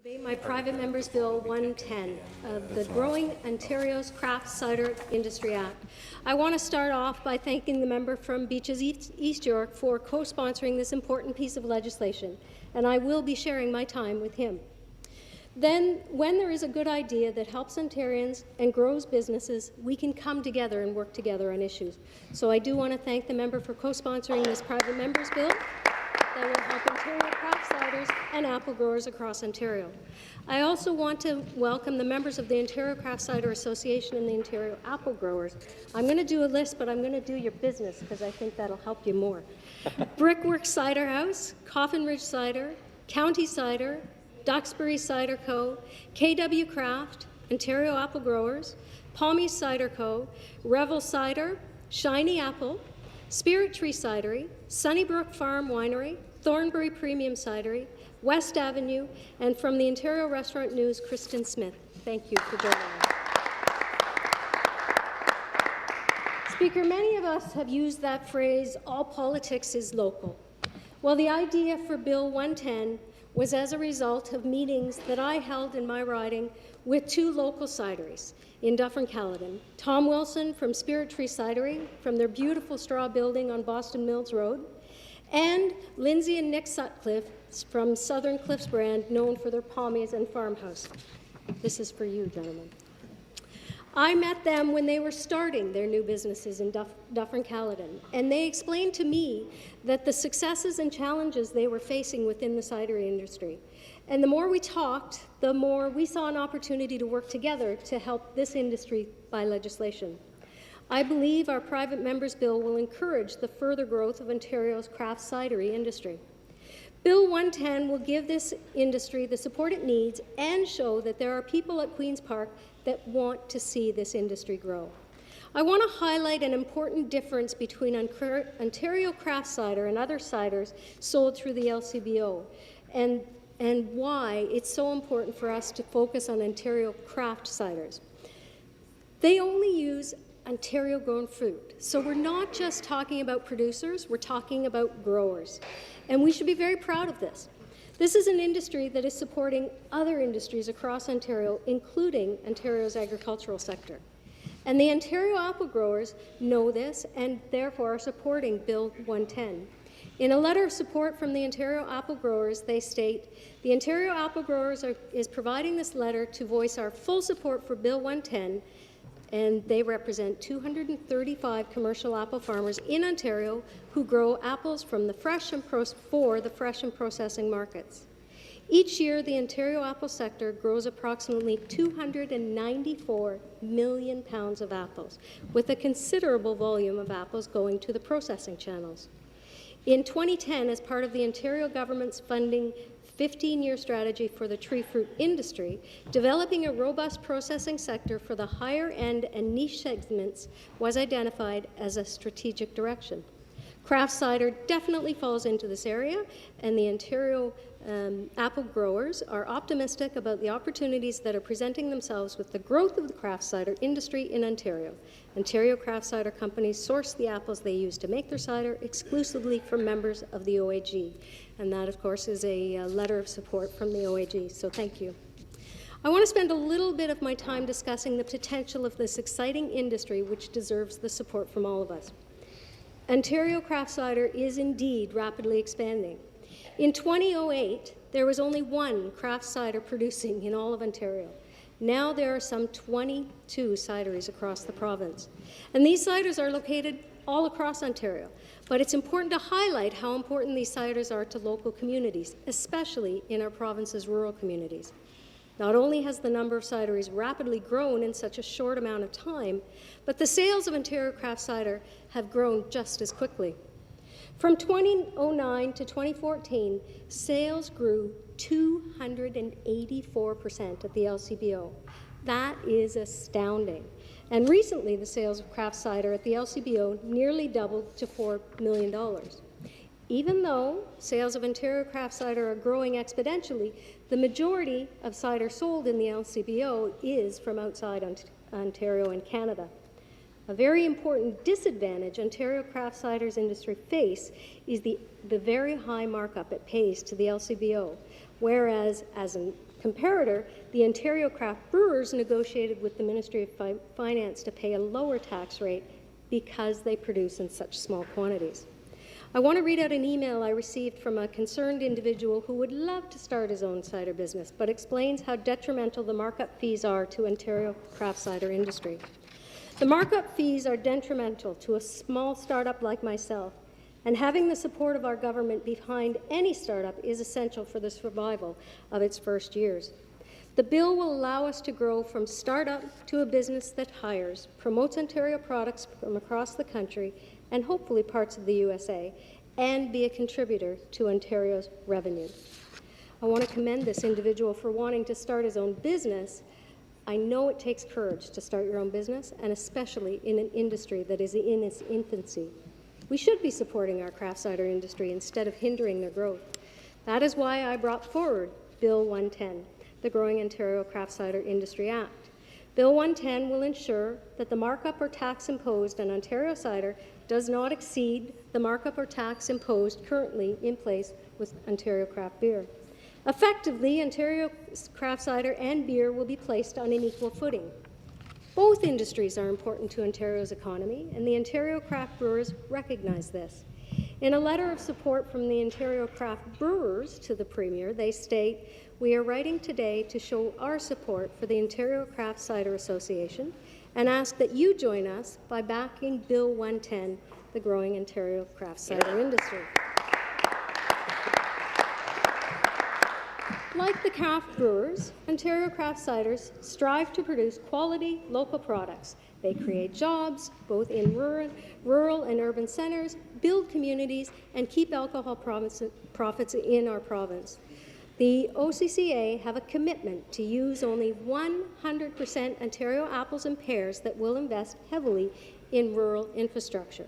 Debate my private member's Bill 110 of the Growing Ontario's Craft Cider Industry Act. I want to start off by thanking the member from Beaches East York for co-sponsoring this important piece of legislation, and I will be sharing my time with him. Then, when there is a good idea that helps Ontarians and grows businesses, we can come together and work together on issues. So I do want to thank the member for co-sponsoring this private member's bill that will help Ontario craft ciders and apple growers across Ontario. I also want to welcome the members of the Ontario Craft Cider Association and the Ontario Apple Growers. I'm going to do a list, but I'm going to do your business because I think that'll help you more. Brickwork Cider House, Coffin Ridge Cider, County Cider, Duxbury Cider Co., KW Craft, Ontario Apple Growers, Palmy Cider Co., Revel Cider, Shiny Apple, Spirit Tree Cidery, Sunnybrook Farm Winery, Thornbury Premium Cidery, West Avenue, and from the Ontario Restaurant News, Kristen Smith. Thank you for joining us. Speaker, many of us have used that phrase, all politics is local. Well, the idea for Bill 110 was as a result of meetings that I held in my riding with two local cideries in Dufferin-Caledon. Tom Wilson from Spirit Tree Cidery, from their beautiful straw building on Boston Mills Road, and Lindsay and Nick Sutcliffe from Southern Cliffs brand, known for their palmies and farmhouse. This is for you, gentlemen. I met them when they were starting their new businesses in Dufferin-Caledon, and they explained to me that the successes and challenges they were facing within the cidery industry. And the more we talked, the more we saw an opportunity to work together to help this industry by legislation. I believe our private member's bill will encourage the further growth of Ontario's craft cidery industry. Bill 110 will give this industry the support it needs and show that there are people at Queen's Park that want to see this industry grow. I want to highlight an important difference between Ontario craft cider and other ciders sold through the LCBO, and why it's so important for us to focus on Ontario craft ciders. They only use Ontario-grown fruit. So we're not just talking about producers, we're talking about growers. And we should be very proud of this. This is an industry that is supporting other industries across Ontario, including Ontario's agricultural sector. And the Ontario apple growers know this and therefore are supporting Bill 110. In a letter of support from the Ontario apple growers, they state, the Ontario apple growers is providing this letter to voice our full support for Bill 110, and they represent 235 commercial apple farmers in Ontario who grow apples from the fresh and for the fresh and processing markets. Each year, the Ontario apple sector grows approximately 294 million pounds of apples, with a considerable volume of apples going to the processing channels. In 2010, as part of the Ontario government's funding 15-year strategy for the tree fruit industry, developing a robust processing sector for the higher end and niche segments was identified as a strategic direction. Craft cider definitely falls into this area, and the Ontario apple growers are optimistic about the opportunities that are presenting themselves with the growth of the craft cider industry in Ontario. Ontario craft cider companies source the apples they use to make their cider exclusively from members of the OAG. And that, of course, is a letter of support from the OAG, so thank you. I want to spend a little bit of my time discussing the potential of this exciting industry, which deserves the support from all of us. Ontario craft cider is indeed rapidly expanding. In 2008, there was only one craft cider producing in all of Ontario. Now there are some 22 cideries across the province. And these ciders are located all across Ontario. But it's important to highlight how important these ciders are to local communities, especially in our province's rural communities. Not only has the number of cideries rapidly grown in such a short amount of time, but the sales of Ontario craft cider have grown just as quickly. From 2009 to 2014, sales grew 284% at the LCBO. That is astounding. And recently, the sales of craft cider at the LCBO nearly doubled to $4 million. Even though sales of Ontario craft cider are growing exponentially, the majority of cider sold in the LCBO is from outside Ontario and Canada. A very important disadvantage Ontario craft ciders industry face is the very high markup it pays to the LCBO, whereas as comparator, the Ontario craft brewers negotiated with the Ministry of Finance to pay a lower tax rate because they produce in such small quantities. I want to read out an email I received from a concerned individual who would love to start his own cider business, but explains how detrimental the markup fees are to Ontario craft cider industry. The markup fees are detrimental to a small startup like myself, and having the support of our government behind any startup is essential for the survival of its first years. The bill will allow us to grow from startup to a business that hires, promotes Ontario products from across the country and hopefully parts of the USA, and be a contributor to Ontario's revenue. I want to commend this individual for wanting to start his own business. I know it takes courage to start your own business, and especially in an industry that is in its infancy. We should be supporting our craft cider industry instead of hindering their growth. That is why I brought forward Bill 110, the Growing Ontario Craft Cider Industry Act. Bill 110 will ensure that the markup or tax imposed on Ontario cider does not exceed the markup or tax imposed currently in place with Ontario craft beer. Effectively, Ontario craft cider and beer will be placed on an equal footing. Both industries are important to Ontario's economy, and the Ontario craft brewers recognize this. In a letter of support from the Ontario craft brewers to the Premier, they state, "We are writing today to show our support for the Ontario Craft Cider Association and ask that you join us by backing Bill 110, the Growing Ontario Craft Cider Industry." Like the craft brewers, Ontario craft ciders strive to produce quality local products. They create jobs, both in rural and urban centres, build communities, and keep alcohol profits in our province. The OCCA have a commitment to use only 100% Ontario apples and pears that will invest heavily in rural infrastructure.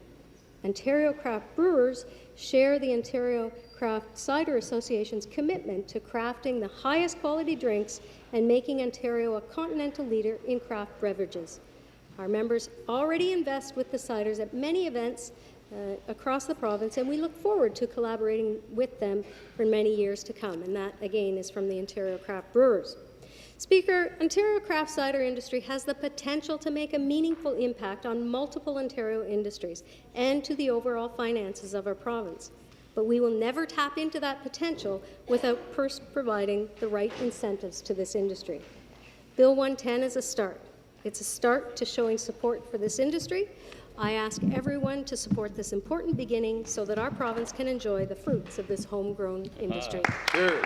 Ontario craft brewers share the Ontario Craft Cider Association's commitment to crafting the highest quality drinks and making Ontario a continental leader in craft beverages. Our members already invest with the ciders at many events across the province, and we look forward to collaborating with them for many years to come. And that, again, is from the Ontario Craft Brewers. Speaker, Ontario craft cider industry has the potential to make a meaningful impact on multiple Ontario industries and to the overall finances of our province. But we will never tap into that potential without first providing the right incentives to this industry. Bill 110 is a start. It's a start to showing support for this industry. I ask everyone to support this important beginning so that our province can enjoy the fruits of this homegrown industry. Cheers.